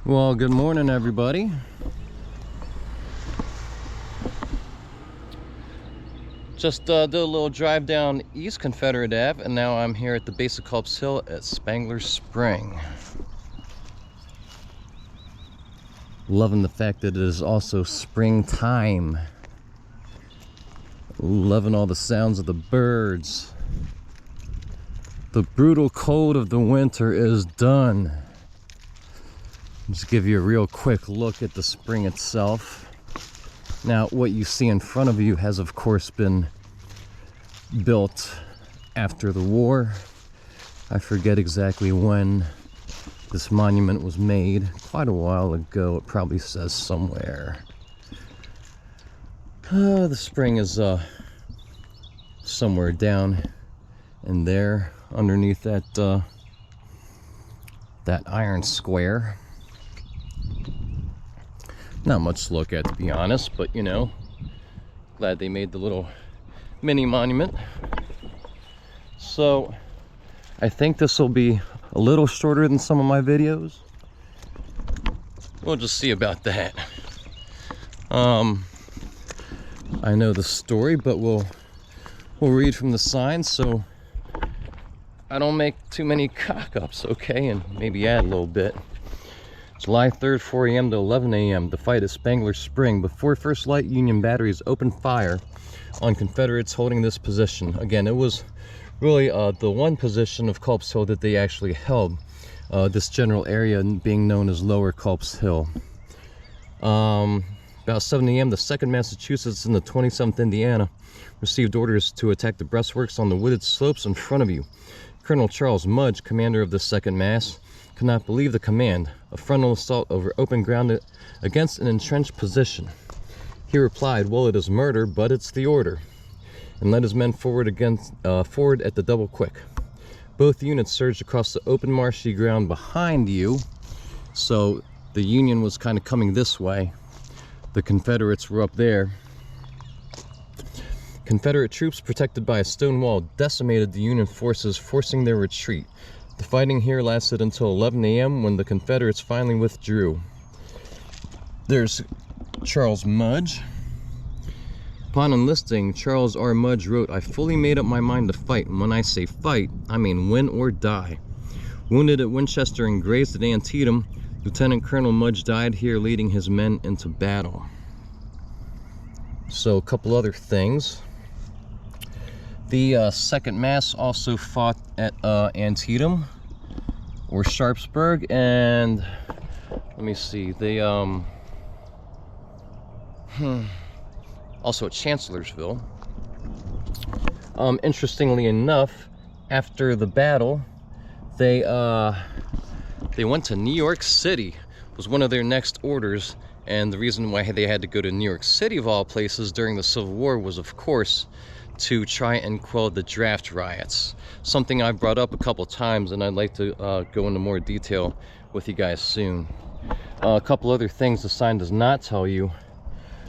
Well, good morning, everybody. Just did a little drive down East Confederate Ave, and now I'm here at the base of Culp's Hill at Spangler Spring. Loving the fact that it is also springtime. Loving all the sounds of the birds. The brutal cold of the winter is done. Just give you a real quick look at the spring itself. Now, what you see in front of you has, of course, been built after the war. I forget exactly when this monument was made. Quite a while ago, it probably says somewhere. The spring is somewhere down in there, underneath that iron square. Not much to look at, to be honest, but you know, glad they made the little mini monument. So I think this will be a little shorter than some of my videos. We'll just see about that. I know the story, but we'll read from the sign so I don't make too many cock-ups, okay? And maybe add a little bit. July 3rd, 4 a.m. to 11 a.m. The fight at Spangler Spring. Before first light, Union batteries opened fire on Confederates holding this position. Again, it was really the one position of Culp's Hill that they actually held. This general area being known as Lower Culp's Hill. About 7 a.m., the 2nd Massachusetts and the 27th Indiana received orders to attack the breastworks on the wooded slopes in front of you. Colonel Charles Mudge, commander of the 2nd Mass, could not believe the command, a frontal assault over open ground against an entrenched position. He replied, "Well, it is murder, but it's the order," and led his men forward at the double quick. Both units surged across the open marshy ground behind you, so the Union was kind of coming this way. The Confederates were up there. Confederate troops, protected by a stone wall, decimated the Union forces, forcing their retreat. The fighting here lasted until 11 a.m. when the Confederates finally withdrew. There's Charles Mudge. Upon enlisting, Charles R. Mudge wrote, "I fully made up my mind to fight, and when I say fight, I mean win or die." Wounded at Winchester and grazed at Antietam, Lieutenant Colonel Mudge died here, leading his men into battle. So a couple other things. The 2nd Mass also fought at Antietam or Sharpsburg, and let me see, they also at Chancellorsville. Interestingly enough, after the battle, they went to New York City. Was one of their next orders, and the reason why they had to go to New York City of all places during the Civil War was, of course, to try and quell the draft riots. Something I brought up a couple times, and I'd like to go into more detail with you guys soon. A couple other things the sign does not tell you.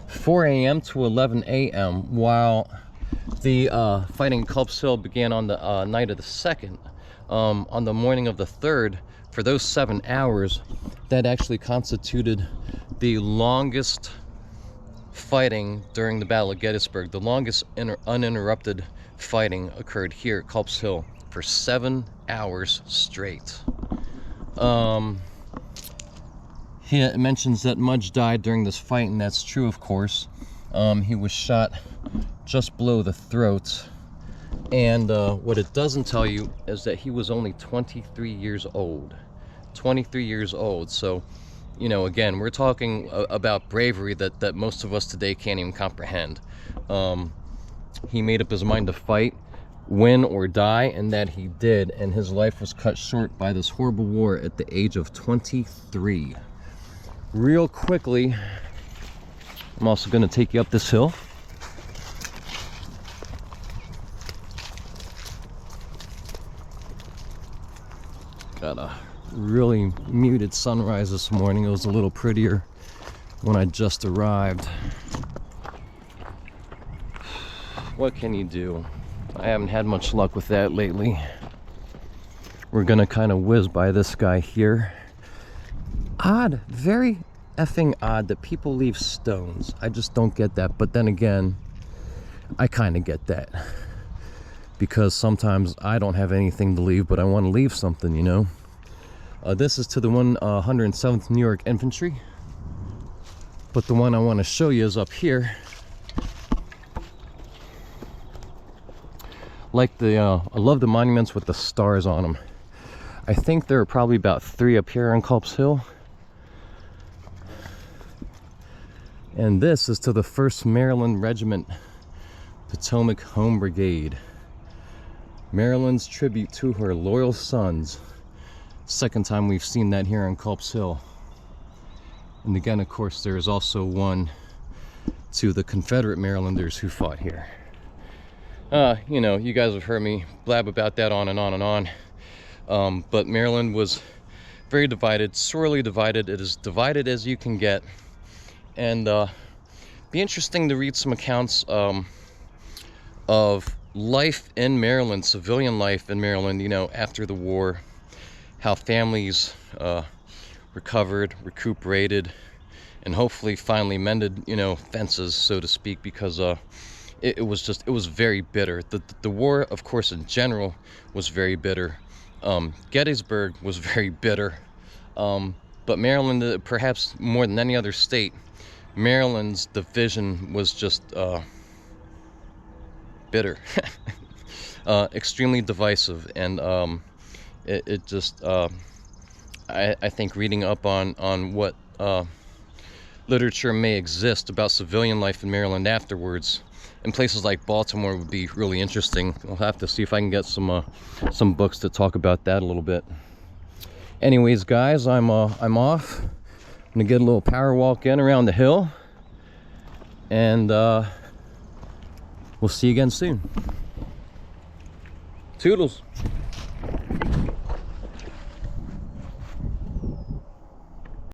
4 a.m. to 11 a.m. while the fighting Culp's Hill began on the night of the 2nd, on the morning of the 3rd, for those 7 hours, that actually constituted the longest fighting during the Battle of Gettysburg. The longest uninterrupted fighting occurred here at Culp's Hill for 7 hours straight. He mentions that Mudge died during this fight, and that's true, of course. He was shot just below the throat, and what it doesn't tell you is that he was only 23 years old. 23 years old, so you know, again, we're talking about bravery that most of us today can't even comprehend. He made up his mind to fight, win or die, and that he did, and his life was cut short by this horrible war at the age of 23. Real quickly, I'm also going to take you up this hill. Got a really muted sunrise this morning. It was a little prettier when I just arrived. What can you do? I haven't had much luck with that lately. We're gonna kind of whiz by this guy here. odd, very effing odd that people leave stones. I just don't get that. But then again, I kind of get that, because sometimes I don't have anything to leave, but I want to leave something, you know. This is to the 107th New York Infantry, but the one I want to show you is up here. Like the I love the monuments with the stars on them. I think there are probably about 3 up here on Culp's Hill. And this is to the 1st Maryland Regiment, Potomac Home Brigade. Maryland's tribute to her loyal sons. Second time we've seen that here on Culp's Hill. And again, of course, there is also one to the Confederate Marylanders who fought here. You know, you guys have heard me blab about that on and on and on. But Maryland was very divided, sorely divided. It is divided as you can get. And be interesting to read some accounts of life in Maryland, civilian life in Maryland, you know, after the war, how families recovered, recuperated, and hopefully finally mended, you know, fences, so to speak, because it was very bitter. The war, of course, in general was very bitter. Gettysburg was very bitter. But Maryland, perhaps more than any other state, Maryland's division was just bitter. Extremely divisive. And it just, I think reading up on what literature may exist about civilian life in Maryland afterwards, in places like Baltimore, would be really interesting. I'll have to see if I can get some books to talk about that a little bit. Anyways, guys, I'm off. I'm gonna get a little power walk in around the hill, and we'll see you again soon. Toodles.